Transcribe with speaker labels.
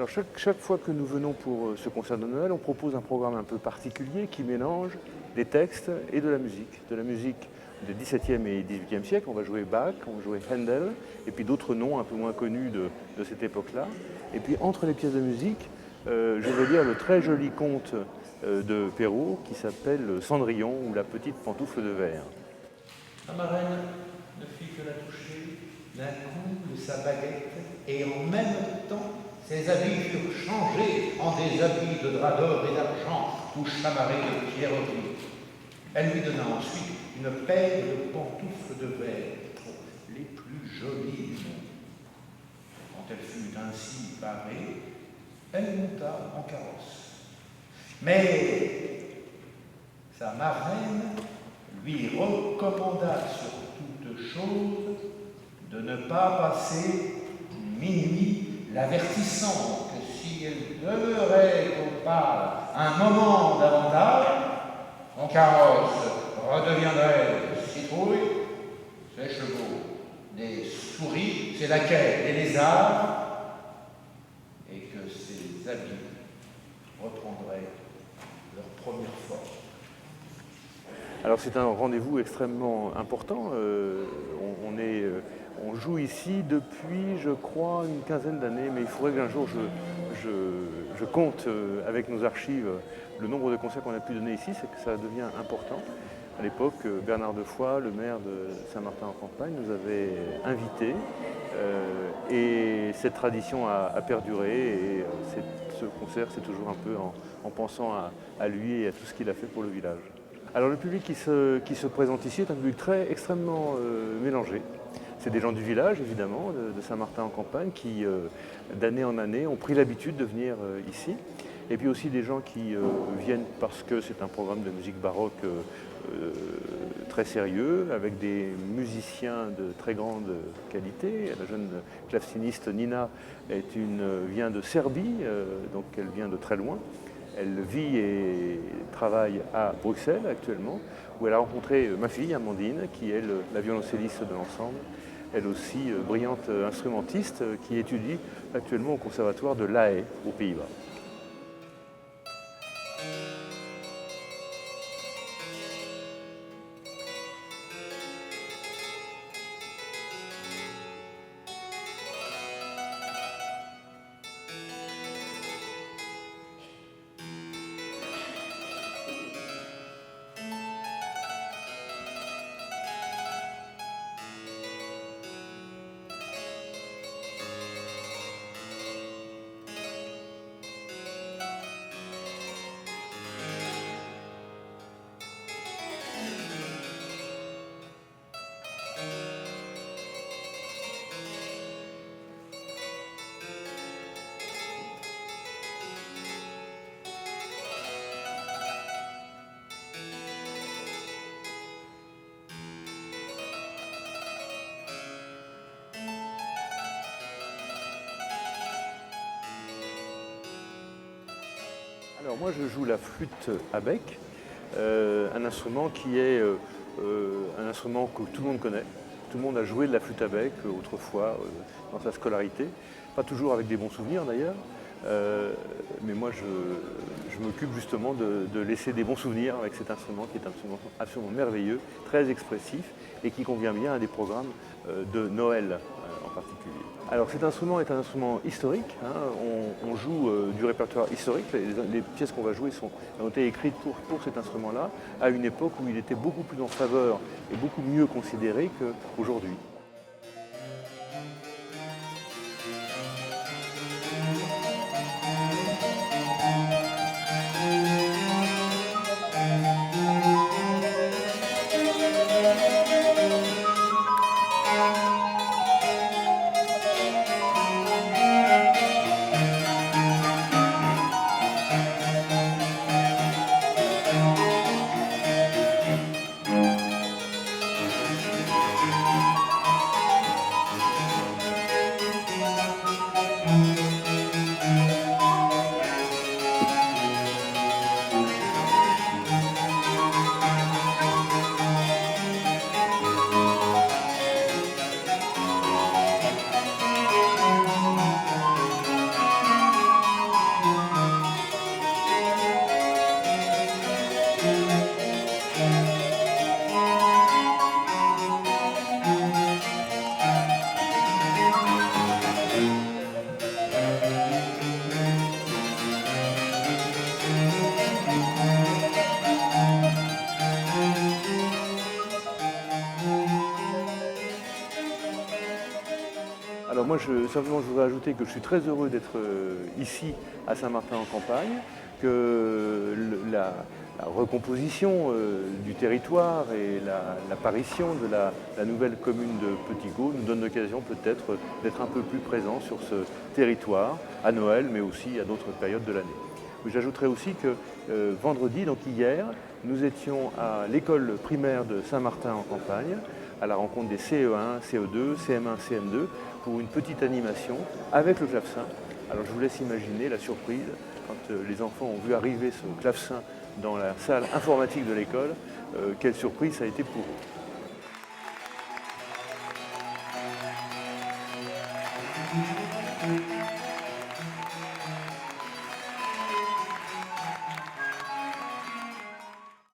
Speaker 1: Alors chaque fois que nous venons pour ce concert de Noël, on propose un programme un peu particulier qui mélange des textes et de la musique du XVIIe et XVIIIe siècle. On va jouer Bach, on va jouer Handel, et puis d'autres noms un peu moins connus de cette époque-là. Et puis entre les pièces de musique, je vais lire le très joli conte de Perrault qui s'appelle Cendrillon ou la petite pantoufle de verre.
Speaker 2: La marraine ne fit que la toucher d'un coup de sa baguette, et en même temps ses habits furent changés en des habits de drap d'or et d'argent, tout chamarrés de pierreries. Elle lui donna ensuite une paire de pantoufles de verre, les plus jolies du monde. Quand elle fut ainsi parée, elle monta en carrosse. Mais sa marraine lui recommanda sur toute chose de ne pas passer minuit, l'avertissant que si elle demeurait au pas un moment davantage, son carrosse redeviendrait de citrouille, ses chevaux des souris, ses laquais des lézards, et que ses habits reprendraient leur première forme.
Speaker 1: Alors c'est un rendez-vous extrêmement important. On joue ici depuis, je crois, une quinzaine d'années, mais il faudrait qu'un jour je compte avec nos archives le nombre de concerts qu'on a pu donner ici, c'est que ça devient important. À l'époque, Bernard Defoy, le maire de Saint-Martin-en-Campagne, nous avait invités et cette tradition a perduré et ce concert, c'est toujours un peu en pensant à lui et à tout ce qu'il a fait pour le village. Alors le public qui se présente ici est un public extrêmement mélangé. C'est des gens du village, évidemment, de Saint-Martin-en-Campagne, qui, d'année en année, ont pris l'habitude de venir ici. Et puis aussi des gens qui viennent parce que c'est un programme de musique baroque très sérieux, avec des musiciens de très grande qualité. La jeune claveciniste Nina vient de Serbie, donc elle vient de très loin. Elle vit et travaille à Bruxelles actuellement, où elle a rencontré ma fille Amandine, qui est la violoncelliste de l'ensemble. Elle aussi brillante instrumentiste qui étudie actuellement au Conservatoire de La Haye, aux Pays-Bas. Alors moi je joue la flûte à bec, un instrument qui est un instrument que tout le monde connaît. Tout le monde a joué de la flûte à bec autrefois dans sa scolarité, pas toujours avec des bons souvenirs d'ailleurs, mais moi je m'occupe justement de laisser des bons souvenirs avec cet instrument qui est un instrument absolument merveilleux, très expressif et qui convient bien à des programmes de Noël en particulier. Alors cet instrument est un instrument historique, hein. On joue du répertoire historique, les pièces qu'on va jouer ont été écrites pour cet instrument-là, à une époque où il était beaucoup plus en faveur et beaucoup mieux considéré qu'aujourd'hui. Alors moi, simplement, je voudrais ajouter que je suis très heureux d'être ici à Saint-Martin-en-Campagne, que la recomposition du territoire et l'apparition de la nouvelle commune de Petit-Gau nous donne l'occasion peut-être d'être un peu plus présents sur ce territoire, à Noël, mais aussi à d'autres périodes de l'année. J'ajouterai aussi que vendredi, donc hier, nous étions à l'école primaire de Saint-Martin-en-Campagne, à la rencontre des CE1, CE2, CM1, CM2, pour une petite animation avec le clavecin. Alors je vous laisse imaginer la surprise quand les enfants ont vu arriver ce clavecin dans la salle informatique de l'école, quelle surprise ça a été pour eux.